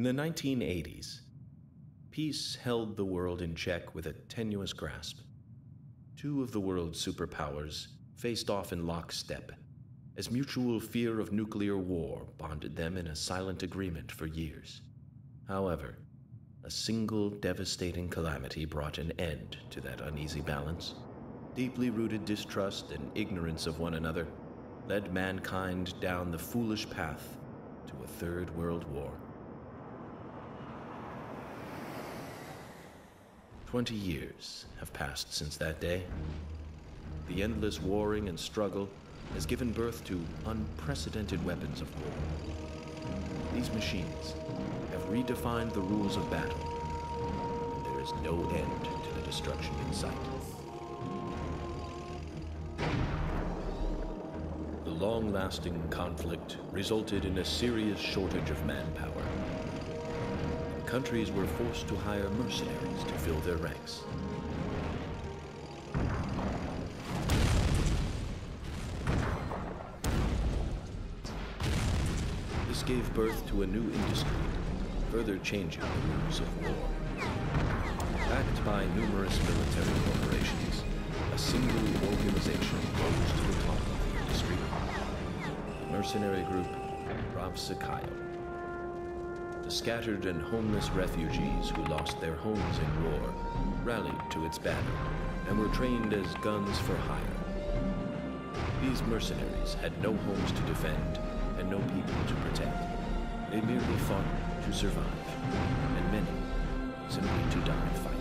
In the 1980s, peace held the world in check with a tenuous grasp. Two of the world's superpowers faced off in lockstep, as mutual fear of nuclear war bonded them in a silent agreement for years. However, a single devastating calamity brought an end to that uneasy balance. Deeply rooted distrust and ignorance of one another led mankind down the foolish path to a third world war. 20 years have passed since that day. The endless warring and struggle has given birth to unprecedented weapons of war. These machines have redefined the rules of battle, and there is no end to the destruction in sight. The long-lasting conflict resulted in a serious shortage of manpower. Countries were forced to hire mercenaries to fill their ranks. This gave birth to a new industry, further changing the rules of war. Backed by numerous military corporations, a single organization rose to the top of the industry. The mercenary group Pravsakayo. The scattered and homeless refugees who lost their homes in war rallied to its banner and were trained as guns for hire. These mercenaries had no homes to defend and no people to protect. They merely fought to survive, and many simply to die fighting.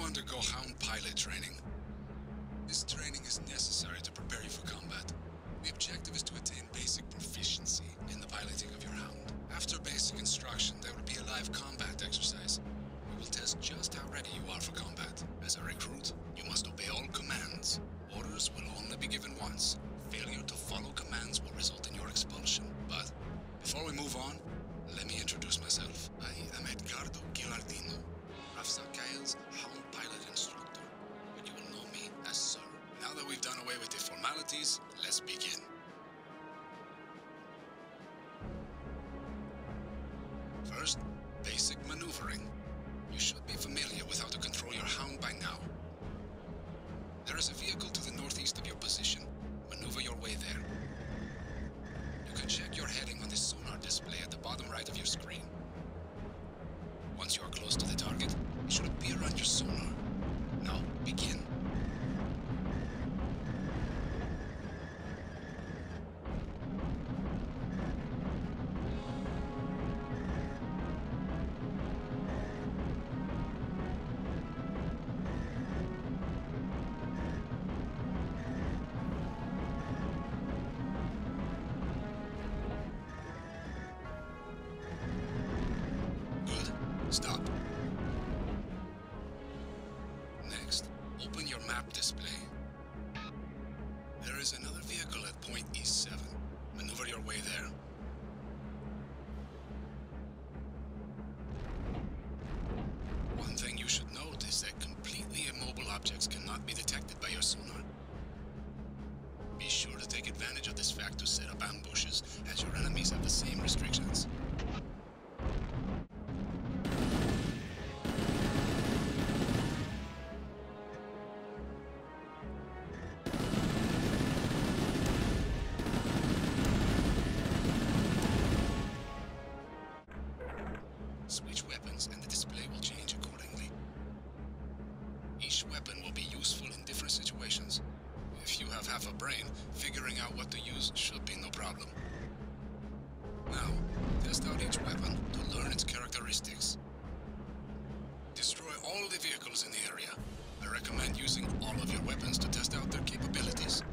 Undergo Hound pilot training. This training is necessary to prepare you for combat. The objective is to attain basic proficiency in the piloting of your Hound. After basic instruction, there will be a live combat exercise. We will test just how ready you are for combat. As a recruit, you must obey all commands. Orders will only be given once. Failure to follow commands will result in your expulsion. But before we move on, let me introduce myself. I am Edgardo Gilardino, Pravsakayo's Hound pilot instructor, but you will know me as Sir. Now that we've done away with the formalities, let's begin. First, basic maneuvering. You should be familiar with how to control your Hound by now. There is a vehicle to the northeast of your position. Maneuver your way there. You can check your heading on the sonar display at the bottom right of your screen. Once you are close to the target, it should appear on your sonar. Now, begin. Stop. Next, open your map display. There is another vehicle at point E7. Maneuver your way there. One thing you should note is that completely immobile objects cannot be detected by your sonar. Be sure to take advantage of this fact to set up ambushes, as your enemies have the same restrictions. Switch weapons and the display will change accordingly. Each weapon will be useful in different situations. If you have half a brain, figuring out what to use should be no problem. Now, test out each weapon to learn its characteristics. Destroy all the vehicles in the area. I recommend using all of your weapons to test out their capabilities.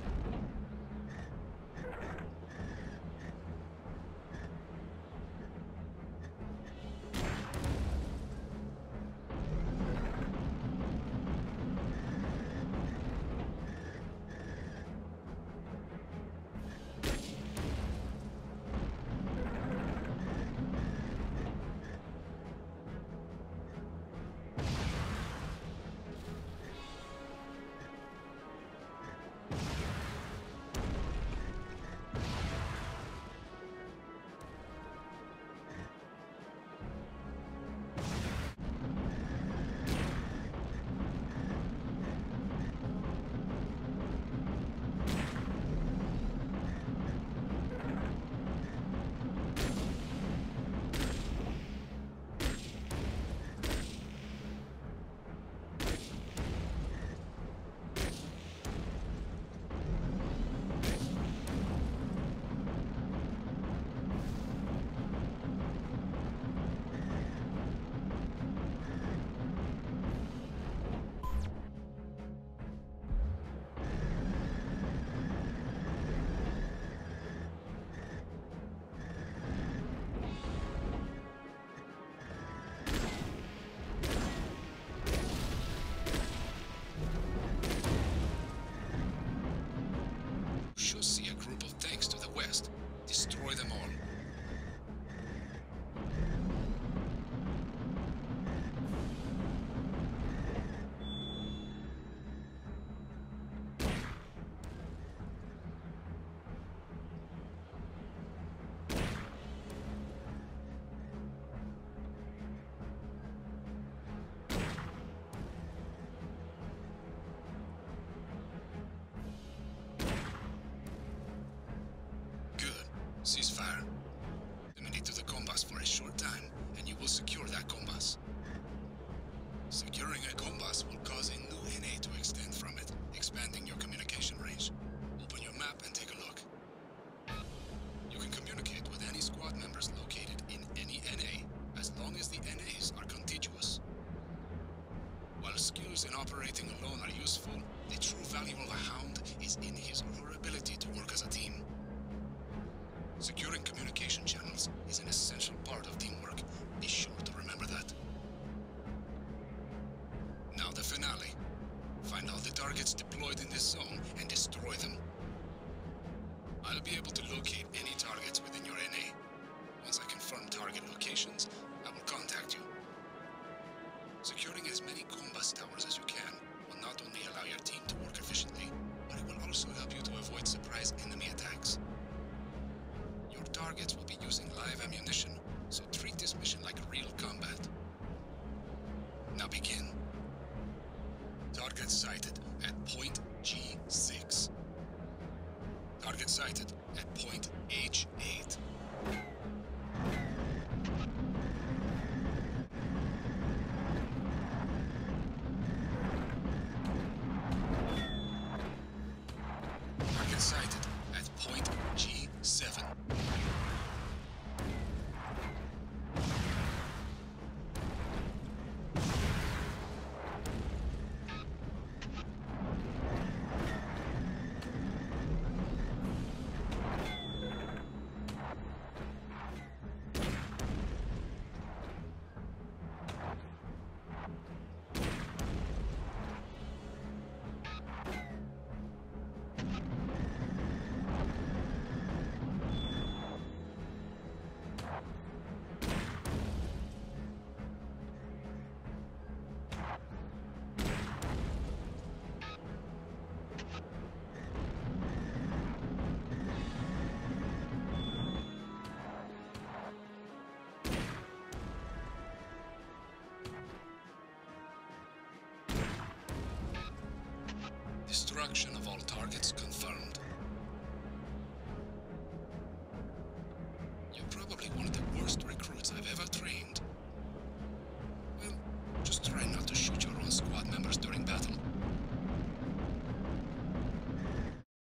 Should see a group of tanks to the west. Destroy them all. Ceasefire. Terminate to the compass for a short time, and you will secure that compass. Securing a compass will cause a new NA to extend from it, expanding your communication range. Open your map and take a look. You can communicate with any squad members located in any NA, as long as the NAs are contiguous. While skills in operating alone are useful, the true value of a hound is in his or her ability to work as a team. Securing communication channels is an essential part of teamwork. Be sure to remember that. Now the finale. Find all the targets deployed in this zone and destroy them. I'll be able to locate any targets within your NA. Once I confirm target locations, I will contact you. Securing as many combust towers as you can will not only allow your team to work efficiently, but it will also help you to avoid surprise enemy attacks. Your targets will be using live ammunition, so treat this mission like real combat. Now begin. Target sighted at point G6. Target sighted at point H8. Target sighted at point G7. Destruction of all targets